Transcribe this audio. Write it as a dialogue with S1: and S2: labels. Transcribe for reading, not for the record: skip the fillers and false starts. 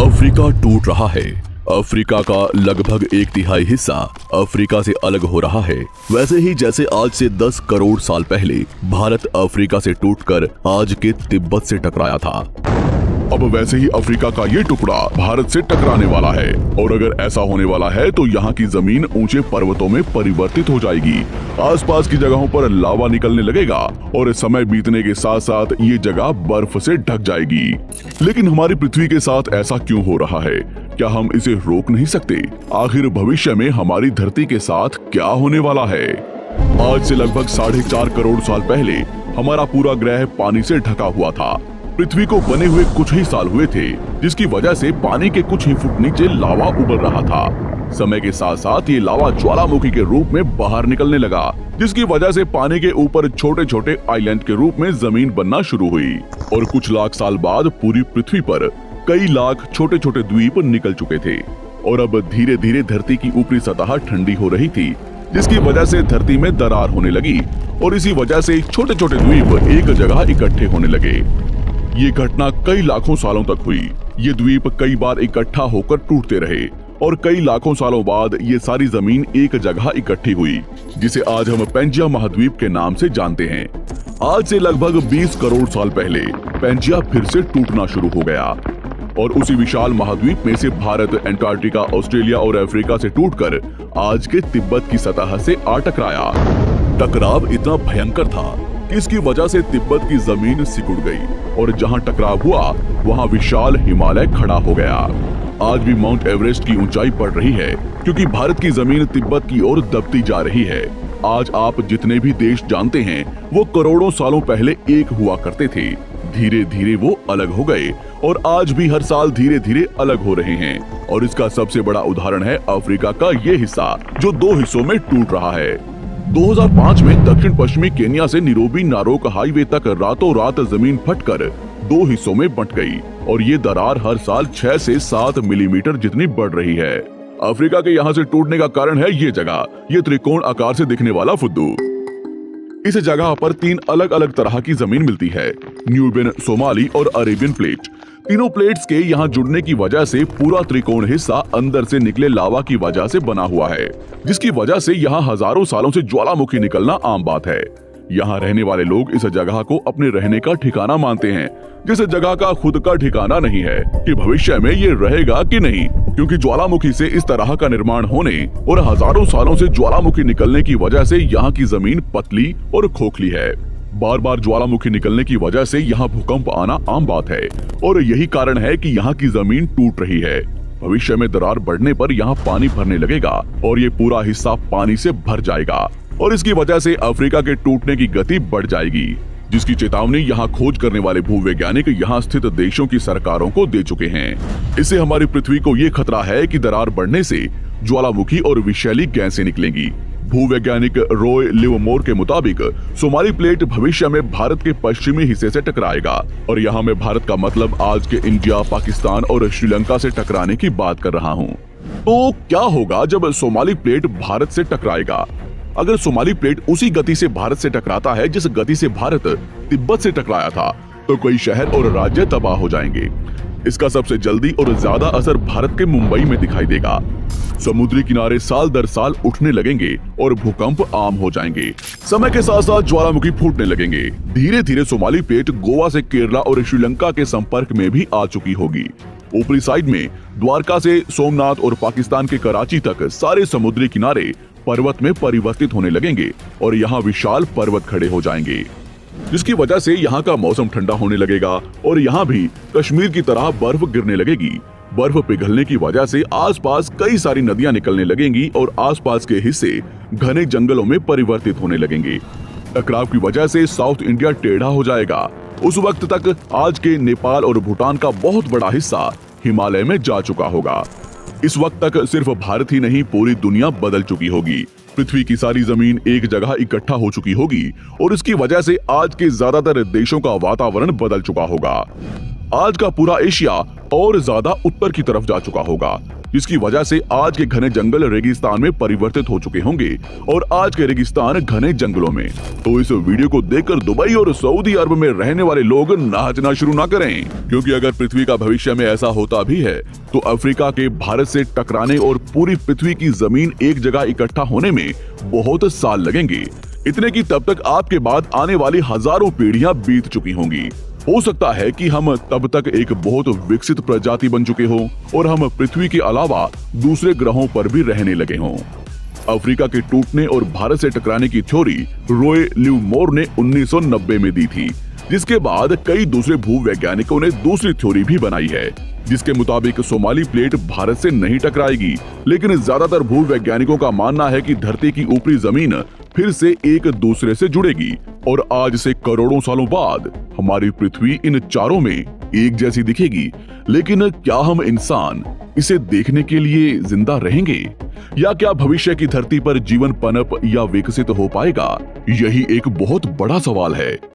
S1: Africa टूट रहा है। अफ्रीका का लगभग 1/3 हिस्सा अफ्रीका से अलग हो रहा है। वैसे ही जैसे आज से 10 करोड़ साल पहले भारत अफ्रीका से टूटकर आज के तिब्बत से टकराया था, अब वैसे ही अफ्रीका का ये टुकड़ा भारत से टकराने वाला है। और अगर ऐसा होने वाला है तो यहाँ की जमीन ऊंचे पर्वतों में परिवर्तित हो जाएगी। आसपास की जगहों पर लावा निकलने लगेगा और समय बीतने के साथ साथ ये जगह बर्फ से ढक जाएगी। लेकिन हमारी पृथ्वी के साथ ऐसा क्यों हो रहा है? क्या हम इसे रोक नहीं सकते? आखिर भविष्य में हमारी धरती के साथ क्या होने वाला है? आज से लगभग 4.5 करोड़ साल पहले हमारा पूरा ग्रह पानी से ढका हुआ था। पृथ्वी को बने हुए कुछ ही साल हुए थे, जिसकी वजह से पानी के कुछ ही फुट नीचे लावा उबल रहा था। समय के साथ साथ ये लावा ज्वालामुखी के रूप में बाहर निकलने लगा, जिसकी वजह से पानी के ऊपर छोटे छोटे आइलैंड के रूप में जमीन बनना शुरू हुई। और कुछ लाख साल बाद पूरी पृथ्वी पर कई लाख छोटे छोटे द्वीप निकल चुके थे। और अब धीरे धीरे धरती की ऊपरी सतह ठंडी हो रही थी, जिसकी वजह से धरती में दरार होने लगी और इसी वजह से छोटे छोटे द्वीप एक जगह इकट्ठे होने लगे। ये घटना कई लाखों सालों तक हुई। ये द्वीप कई बार इकट्ठा होकर टूटते रहे और कई लाखों सालों बाद ये सारी जमीन एक जगह इकट्ठी हुई, जिसे आज हम पेंजिया महाद्वीप के नाम से जानते हैं। आज से लगभग 20 करोड़ साल पहले पेंजिया फिर से टूटना शुरू हो गया और उसी विशाल महाद्वीप में से भारत, अंटार्कटिका, ऑस्ट्रेलिया और अफ्रीका से टूटकर आज के तिब्बत की सतह से आ टकराया। टकराव इतना भयंकर था कि इसकी वजह से तिब्बत की जमीन सिकुड़ गई और जहां टकराव हुआ वहां विशाल हिमालय खड़ा हो गया। आज भी माउंट एवरेस्ट की ऊंचाई बढ़ रही है, क्योंकि भारत की जमीन तिब्बत की ओर दबती जा रही है। आज आप जितने भी देश जानते हैं वो करोड़ों सालों पहले एक हुआ करते थे। धीरे धीरे वो अलग हो गए और आज भी हर साल धीरे धीरे अलग हो रहे हैं। और इसका सबसे बड़ा उदाहरण है अफ्रीका का ये हिस्सा, जो 2 हिस्सों में टूट रहा है। 2005 में दक्षिण पश्चिमी केन्या से नीरोबी नारोक हाईवे तक रातों रात जमीन फटकर 2 हिस्सों में बंट गई और ये दरार हर साल 6 से 7 मिलीमीटर जितनी बढ़ रही है। अफ्रीका के यहाँ से टूटने का कारण है ये जगह, ये त्रिकोण आकार से दिखने वाला फुद्दू। इस जगह पर 3 अलग अलग तरह की जमीन मिलती है, न्यूबियन, सोमाली और अरेबियन प्लेट। तीनों प्लेट्स के यहाँ जुड़ने की वजह से पूरा त्रिकोण हिस्सा अंदर से निकले लावा की वजह से बना हुआ है, जिसकी वजह से यहाँ हजारों सालों से ज्वालामुखी निकलना आम बात है। यहाँ रहने वाले लोग इस जगह को अपने रहने का ठिकाना मानते हैं, जिस जगह का खुद का ठिकाना नहीं है कि भविष्य में ये रहेगा कि नहीं, क्योंकि ज्वालामुखी से इस तरह का निर्माण होने और हजारों सालों से ज्वालामुखी निकलने की वजह से यहाँ की जमीन पतली और खोखली है। बार बार ज्वालामुखी निकलने की वजह से यहाँ भूकंप आना आम बात है और यही कारण है कि यहाँ की जमीन टूट रही है। भविष्य में दरार बढ़ने पर यहाँ पानी भरने लगेगा और ये पूरा हिस्सा पानी से भर जाएगा और इसकी वजह से अफ्रीका के टूटने की गति बढ़ जाएगी, जिसकी चेतावनी यहाँ खोज करने वाले भूवैज्ञानिक यहाँ स्थित देशों की सरकारों को दे चुके हैं। इससे हमारी पृथ्वी को ये खतरा है कि दरार बढ़ने से ज्वालामुखी और विषैली गैसें निकलेंगी। भूवैज्ञानिक रॉय लिवमोर के मुताबिक सोमाली प्लेट भविष्य में भारत के पश्चिमी हिस्से से टकराएगा और यहाँ मैं भारत का मतलब आज के इंडिया, पाकिस्तान और श्रीलंका से टकराने की बात कर रहा हूँ। तो क्या होगा जब सोमाली प्लेट भारत से टकराएगा? अगर सोमाली प्लेट उसी गति से भारत से टकराता है जिस गति से भारत तिब्बत से टकराया था, तो कई शहर और राज्य तबाह हो जाएंगे। इसका सबसे जल्दी और ज्यादा असर भारत के मुंबई में दिखाई देगा। समुद्री किनारे साल दर साल उठने लगेंगे और भूकंप आम हो जाएंगे। समय के साथ साथ ज्वालामुखी फूटने लगेंगे। धीरे धीरे सोमाली प्लेट गोवा से केरला और श्रीलंका के संपर्क में भी आ चुकी होगी। ऊपरी साइड में द्वारका से सोमनाथ और पाकिस्तान के कराची तक सारे समुद्री किनारे पर्वत में परिवर्तित होने लगेंगे और यहाँ विशाल पर्वत खड़े हो जाएंगे, जिसकी वजह से यहाँ का मौसम ठंडा होने लगेगा और यहाँ भी कश्मीर की तरह बर्फ गिरने लगेगी। बर्फ पिघलने की वजह से आसपास कई सारी नदियां निकलने लगेंगी और आसपास के हिस्से घने जंगलों में परिवर्तित होने लगेंगे। टकराव की वजह से साउथ इंडिया टेढ़ा हो जाएगा। उस वक्त तक आज के नेपाल और भूटान का बहुत बड़ा हिस्सा हिमालय में जा चुका होगा। इस वक्त तक सिर्फ भारत ही नहीं, पूरी दुनिया बदल चुकी होगी। पृथ्वी की सारी जमीन एक जगह इकट्ठा हो चुकी होगी और इसकी वजह से आज के ज्यादातर देशों का वातावरण बदल चुका होगा। आज का पूरा एशिया और ज्यादा उत्तर की तरफ जा चुका होगा। जिसकी वजह से आज के घने जंगल रेगिस्तान में परिवर्तित हो चुके होंगे और आज के रेगिस्तान घने जंगलों में। तो इस वीडियो को देखकर दुबई और सऊदी अरब में रहने वाले लोग नाचना शुरू ना करें, क्योंकि अगर पृथ्वी का भविष्य में ऐसा होता भी है तो अफ्रीका के भारत से टकराने और पूरी पृथ्वी की जमीन एक जगह इकट्ठा होने में बहुत साल लगेंगे। इतने की तब तक आपके बाद आने वाली हजारों पीढ़ियां बीत चुकी होंगी। हो सकता है कि हम तब तक एक बहुत विकसित प्रजाति बन चुके हों और हम पृथ्वी के अलावा दूसरे ग्रहों पर भी रहने लगे हों। अफ्रीका के टूटने और भारत से टकराने की थ्योरी रॉय लिवमोर ने 1990 में दी थी, जिसके बाद कई दूसरे भूवैज्ञानिकों ने दूसरी थ्योरी भी बनाई है, जिसके मुताबिक सोमाली प्लेट भारत से नहीं टकराएगी। लेकिन ज्यादातर भूवैज्ञानिकों का मानना है कि धरती की ऊपरी जमीन फिर से एक दूसरे से जुड़ेगी और आज से करोड़ों सालों बाद हमारी पृथ्वी इन चारों में एक जैसी दिखेगी। लेकिन क्या हम इंसान इसे देखने के लिए जिंदा रहेंगे, या क्या भविष्य की धरती पर जीवन पनप या विकसित हो पाएगा? यही एक बहुत बड़ा सवाल है।